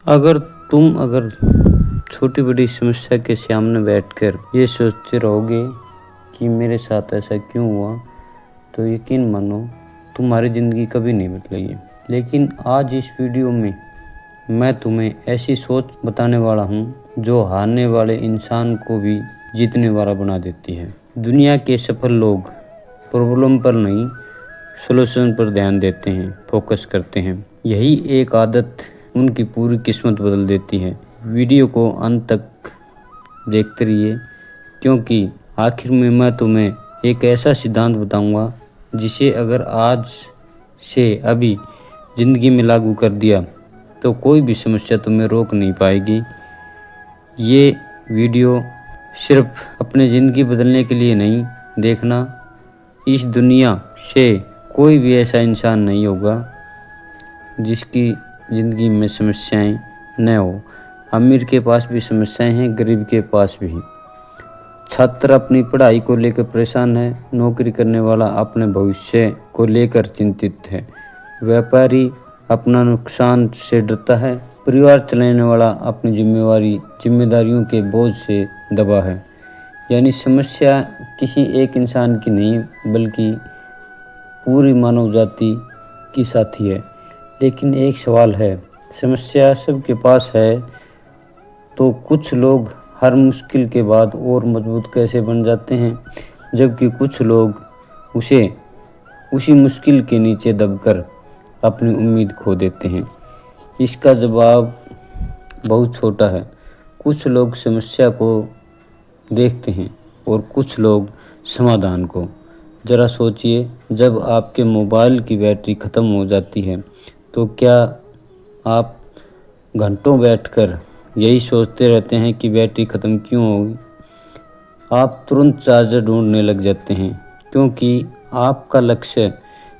अगर छोटी बड़ी समस्या के सामने बैठकर ये सोचते रहोगे कि मेरे साथ ऐसा क्यों हुआ, तो यकीन मानो तुम्हारी ज़िंदगी कभी नहीं बदलेगी। लेकिन आज इस वीडियो में मैं तुम्हें ऐसी सोच बताने वाला हूँ जो हारने वाले इंसान को भी जीतने वाला बना देती है। दुनिया के सफल लोग प्रॉब्लम पर नहीं, सॉल्यूशन पर ध्यान देते हैं, फोकस करते हैं। यही एक आदत उनकी पूरी किस्मत बदल देती है। वीडियो को अंत तक देखते रहिए, क्योंकि आखिर में मैं तुम्हें एक ऐसा सिद्धांत बताऊंगा जिसे अगर आज से अभी ज़िंदगी में लागू कर दिया तो कोई भी समस्या तुम्हें रोक नहीं पाएगी। ये वीडियो सिर्फ अपनी ज़िंदगी बदलने के लिए नहीं देखना। इस दुनिया से कोई भी ऐसा इंसान नहीं होगा जिसकी ज़िंदगी में समस्याएं न हो। अमीर के पास भी समस्याएं हैं, गरीब के पास भी। छात्र अपनी पढ़ाई को लेकर परेशान है, नौकरी करने वाला अपने भविष्य को लेकर चिंतित है, व्यापारी अपना नुकसान से डरता है, परिवार चलाने वाला अपनी जिम्मेदारियों के बोझ से दबा है। यानी समस्या किसी एक इंसान की नहीं बल्कि पूरी मानव जाति की साथी है। लेकिन एक सवाल है, समस्या सबके पास है तो कुछ लोग हर मुश्किल के बाद और मजबूत कैसे बन जाते हैं, जबकि कुछ लोग उसी मुश्किल के नीचे दबकर अपनी उम्मीद खो देते हैं। इसका जवाब बहुत छोटा है। कुछ लोग समस्या को देखते हैं और कुछ लोग समाधान को। ज़रा सोचिए, जब आपके मोबाइल की बैटरी ख़त्म हो जाती है तो क्या आप घंटों बैठकर यही सोचते रहते हैं कि बैटरी ख़त्म क्यों होगी? आप तुरंत चार्जर ढूंढने लग जाते हैं, क्योंकि आपका लक्ष्य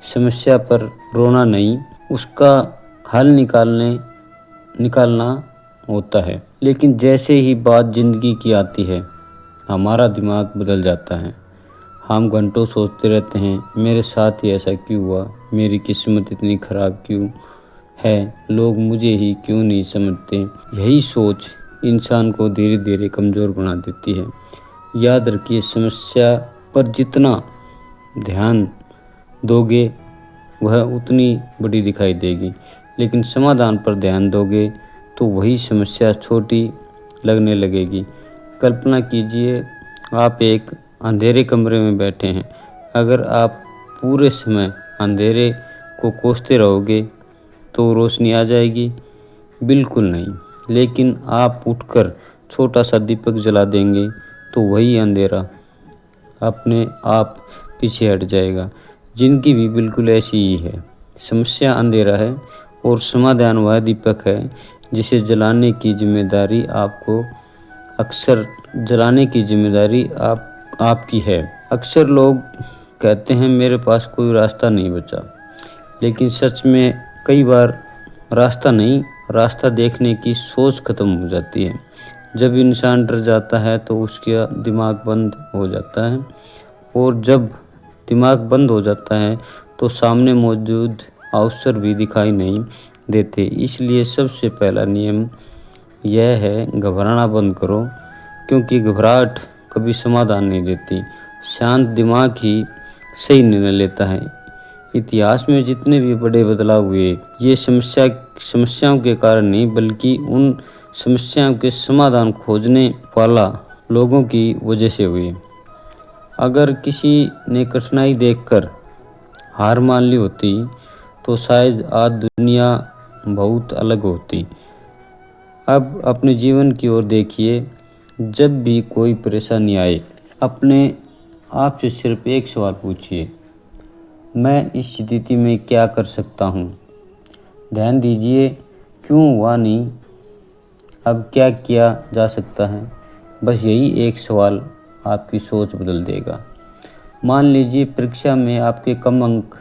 समस्या पर रोना नहीं, उसका हल निकालना होता है। लेकिन जैसे ही बात ज़िंदगी की आती है, हमारा दिमाग बदल जाता है। हम घंटों सोचते रहते हैं, मेरे साथ ही ऐसा क्यों हुआ, मेरी किस्मत इतनी ख़राब क्यों है, लोग मुझे ही क्यों नहीं समझते। यही सोच इंसान को धीरे धीरे कमज़ोर बना देती है। याद रखिए, समस्या पर जितना ध्यान दोगे वह उतनी बड़ी दिखाई देगी, लेकिन समाधान पर ध्यान दोगे तो वही समस्या छोटी लगने लगेगी। कल्पना कीजिए, आप एक अंधेरे कमरे में बैठे हैं। अगर आप पूरे समय अंधेरे को कोसते रहोगे तो रोशनी आ जाएगी? बिल्कुल नहीं। लेकिन आप उठकर छोटा सा दीपक जला देंगे तो वही अंधेरा अपने आप पीछे हट जाएगा। जिंदगी भी बिल्कुल ऐसी ही है। समस्या अंधेरा है और समाधान वह दीपक है जिसे जलाने की जिम्मेदारी आपकी है। अक्सर लोग कहते हैं मेरे पास कोई रास्ता नहीं बचा, लेकिन सच में कई बार रास्ता देखने की सोच खत्म हो जाती है। जब इंसान डर जाता है तो उसका दिमाग बंद हो जाता है, और जब दिमाग बंद हो जाता है तो सामने मौजूद अवसर भी दिखाई नहीं देते। इसलिए सबसे पहला नियम यह है, घबराना बंद करो, क्योंकि घबराहट कभी समाधान नहीं देती। शांत दिमाग ही सही निर्णय लेता है। इतिहास में जितने भी बड़े बदलाव हुए, ये समस्याओं के कारण नहीं बल्कि उन समस्याओं के समाधान खोजने वाला लोगों की वजह से हुए। अगर किसी ने कठिनाई देखकर हार मान ली होती तो शायद आज दुनिया बहुत अलग होती। अब अपने जीवन की ओर देखिए। जब भी कोई परेशानी आए, अपने आप से सिर्फ एक सवाल पूछिए, मैं इस स्थिति में क्या कर सकता हूँ? ध्यान दीजिए, क्यों हुआ नहीं, अब क्या किया जा सकता है। बस यही एक सवाल आपकी सोच बदल देगा। मान लीजिए परीक्षा में आपके कम अंक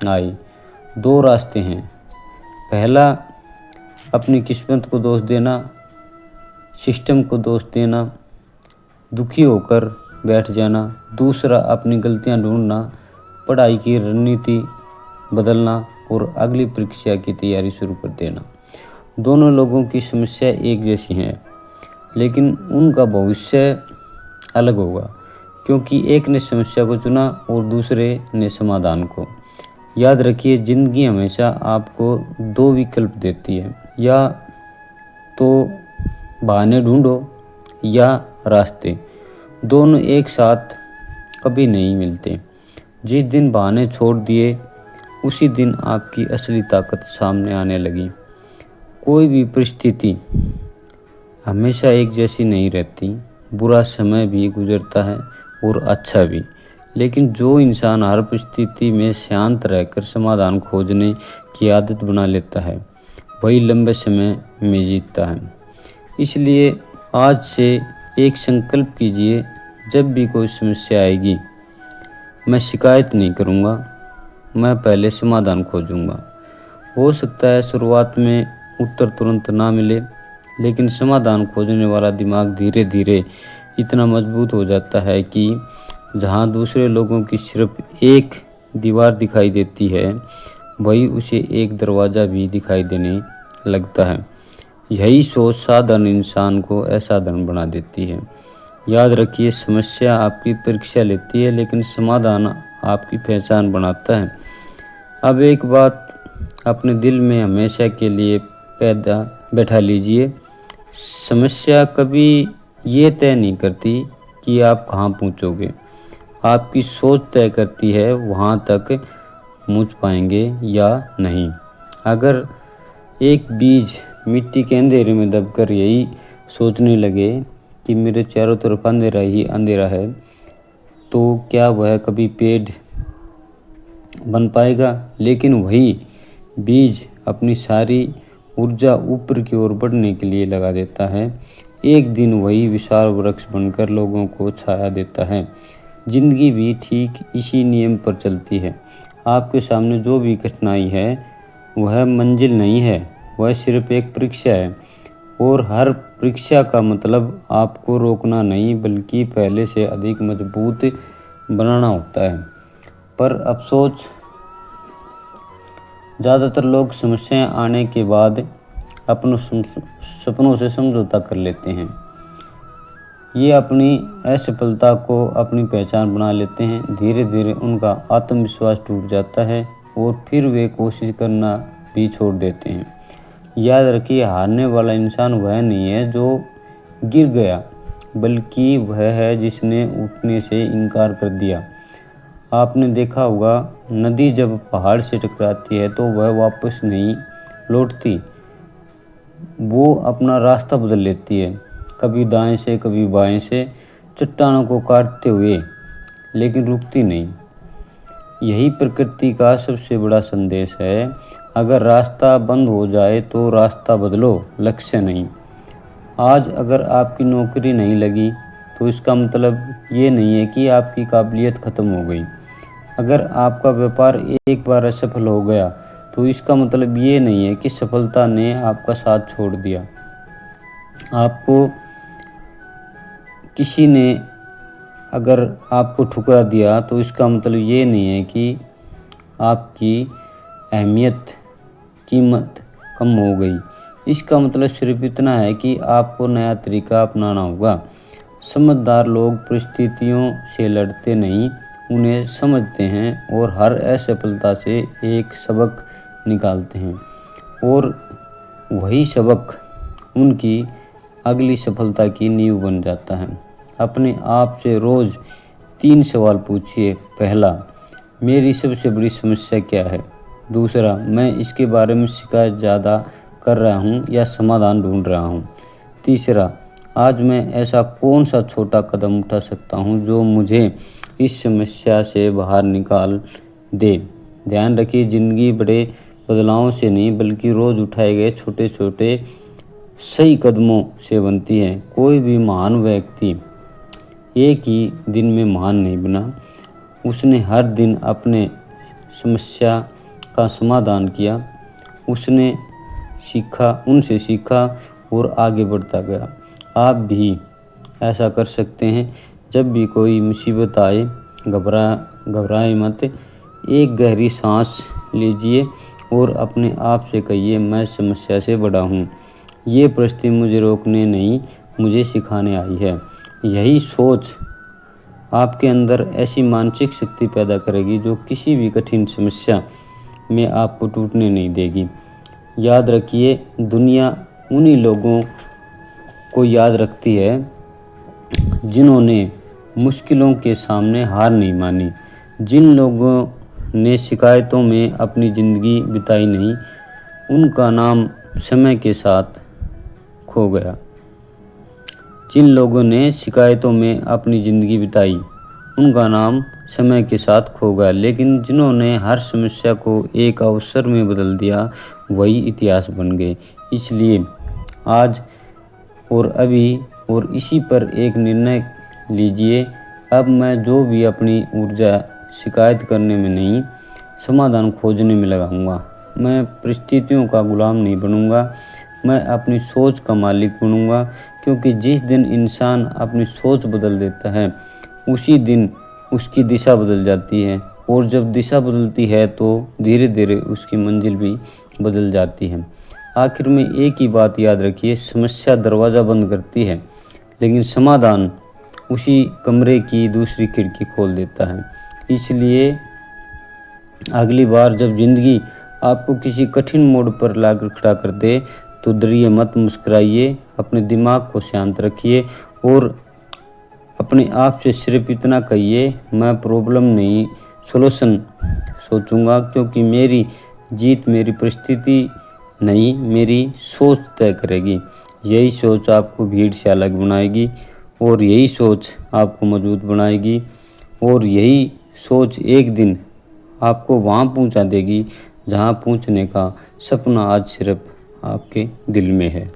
आए। दो रास्ते हैं। पहला, अपनी किस्मत को दोष देना, सिस्टम को दोष देना, दुखी होकर बैठ जाना। दूसरा, अपनी गलतियां ढूंढना, पढ़ाई की रणनीति बदलना और अगली परीक्षा की तैयारी शुरू कर देना। दोनों लोगों की समस्या एक जैसी है, लेकिन उनका भविष्य अलग होगा, क्योंकि एक ने समस्या को चुना और दूसरे ने समाधान को। याद रखिए, ज़िंदगी हमेशा आपको दो विकल्प देती है, या तो बहाने ढूंढो या रास्ते। दोनों एक साथ कभी नहीं मिलते। जिस दिन बहाने छोड़ दिए, उसी दिन आपकी असली ताकत सामने आने लगी। कोई भी परिस्थिति हमेशा एक जैसी नहीं रहती। बुरा समय भी गुजरता है और अच्छा भी, लेकिन जो इंसान हर परिस्थिति में शांत रहकर समाधान खोजने की आदत बना लेता है, वही लंबे समय में जीतता है। इसलिए आज से एक संकल्प कीजिए, जब भी कोई समस्या आएगी, मैं शिकायत नहीं करूँगा, मैं पहले समाधान खोजूँगा। हो सकता है शुरुआत में उत्तर तुरंत ना मिले, लेकिन समाधान खोजने वाला दिमाग धीरे धीरे इतना मजबूत हो जाता है कि जहाँ दूसरे लोगों की सिर्फ एक दीवार दिखाई देती है, वही उसे एक दरवाज़ा भी दिखाई देने लगता है। यही सोच साधारण इंसान को असाधारण बना देती है। याद रखिए, समस्या आपकी परीक्षा लेती है, लेकिन समाधान आपकी पहचान बनाता है। अब एक बात अपने दिल में हमेशा के लिए बैठा लीजिए, समस्या कभी ये तय नहीं करती कि आप कहाँ पहुँचोगे, आपकी सोच तय करती है वहाँ तक पहुँच पाएंगे या नहीं। अगर एक बीज मिट्टी के अंधेरे में दबकर यही सोचने लगे कि मेरे चारों तरफ अंधेरा ही अंधेरा है, तो क्या वह कभी पेड़ बन पाएगा? लेकिन वही बीज अपनी सारी ऊर्जा ऊपर की ओर बढ़ने के लिए लगा देता है। एक दिन वही विशाल वृक्ष बनकर लोगों को छाया देता है। जिंदगी भी ठीक इसी नियम पर चलती है। आपके सामने जो भी कठिनाई है, वह मंजिल नहीं है, वह सिर्फ एक परीक्षा है। और हर परीक्षा का मतलब आपको रोकना नहीं, बल्कि पहले से अधिक मजबूत बनाना होता है। पर अफसोस, ज़्यादातर लोग समस्याएं आने के बाद अपने सपनों से समझौता कर लेते हैं। ये अपनी असफलता को अपनी पहचान बना लेते हैं। धीरे धीरे उनका आत्मविश्वास टूट जाता है और फिर वे कोशिश करना भी छोड़ देते हैं। याद रखिए, हारने वाला इंसान वह नहीं है जो गिर गया, बल्कि वह है जिसने उठने से इनकार कर दिया। आपने देखा होगा, नदी जब पहाड़ से टकराती है तो वह वापस नहीं लौटती, वो अपना रास्ता बदल लेती है, कभी दाएं से कभी बाएं से, चट्टानों को काटते हुए, लेकिन रुकती नहीं। यही प्रकृति का सबसे बड़ा संदेश है। अगर रास्ता बंद हो जाए तो रास्ता बदलो, लक्ष्य नहीं। आज अगर आपकी नौकरी नहीं लगी तो इसका मतलब ये नहीं है कि आपकी काबिलियत ख़त्म हो गई। अगर आपका व्यापार एक बार असफल हो गया तो इसका मतलब ये नहीं है कि सफलता ने आपका साथ छोड़ दिया। आपको किसी ने अगर आपको ठुकरा दिया तो इसका मतलब ये नहीं है कि आपकी अहमियत, कीमत कम हो गई। इसका मतलब सिर्फ इतना है कि आपको नया तरीका अपनाना होगा। समझदार लोग परिस्थितियों से लड़ते नहीं, उन्हें समझते हैं और हर असफलता से एक सबक निकालते हैं, और वही सबक उनकी अगली सफलता की नींव बन जाता है। अपने आप से रोज़ 3 सवाल पूछिए। पहला, मेरी सबसे बड़ी समस्या क्या है? दूसरा, मैं इसके बारे में शिकायत ज़्यादा कर रहा हूँ या समाधान ढूंढ रहा हूँ? तीसरा, आज मैं ऐसा कौन सा छोटा कदम उठा सकता हूँ जो मुझे इस समस्या से बाहर निकाल दे? ध्यान रखिए, ज़िंदगी बड़े बदलावों से नहीं, बल्कि रोज़ उठाए गए छोटे छोटे सही कदमों से बनती है। कोई भी महान व्यक्ति एक ही दिन में महान नहीं बना। उसने हर दिन अपने समस्या का समाधान किया, उसने उनसे सीखा और आगे बढ़ता गया। आप भी ऐसा कर सकते हैं। जब भी कोई मुसीबत आए, घबराए मत। एक गहरी सांस लीजिए और अपने आप से कहिए, मैं समस्या से बड़ा हूँ। ये परिस्थिति मुझे रोकने नहीं, मुझे सिखाने आई है। यही सोच आपके अंदर ऐसी मानसिक शक्ति पैदा करेगी जो किसी भी कठिन समस्या में आपको टूटने नहीं देगी। याद रखिए, दुनिया उन्हीं लोगों को याद रखती है जिन्होंने मुश्किलों के सामने हार नहीं मानी। जिन लोगों ने शिकायतों में अपनी ज़िंदगी बिताई नहीं, उनका नाम समय के साथ खो गया। जिन लोगों ने शिकायतों में अपनी ज़िंदगी बिताई, उनका नाम समय के साथ खो गया, लेकिन जिन्होंने हर समस्या को एक अवसर में बदल दिया, वही इतिहास बन गए। इसलिए आज और अभी और इसी पर एक निर्णय लीजिए। अब मैं जो भी अपनी ऊर्जा शिकायत करने में नहीं, समाधान खोजने में लगाऊंगा। मैं परिस्थितियों का गुलाम नहीं बनूंगा, मैं अपनी सोच का मालिक बनूंगा। क्योंकि जिस दिन इंसान अपनी सोच बदल देता है, उसी दिन उसकी दिशा बदल जाती है, और जब दिशा बदलती है तो धीरे धीरे उसकी मंजिल भी बदल जाती है। आखिर में एक ही बात याद रखिए, समस्या दरवाज़ा बंद करती है, लेकिन समाधान उसी कमरे की दूसरी खिड़की खोल देता है। इसलिए अगली बार जब ज़िंदगी आपको किसी कठिन मोड़ पर लाकर खड़ा कर दे, तो डरिए मत, मुस्कुराइए, अपने दिमाग को शांत रखिए और अपने आप से सिर्फ इतना कहिए, मैं प्रॉब्लम नहीं सॉल्यूशन सोचूंगा। क्योंकि मेरी जीत मेरी परिस्थिति नहीं, मेरी सोच तय करेगी। यही सोच आपको भीड़ से अलग बनाएगी, और यही सोच आपको मजबूत बनाएगी, और यही सोच एक दिन आपको वहाँ पहुँचा देगी जहाँ पहुँचने का सपना आज सिर्फ आपके दिल में है।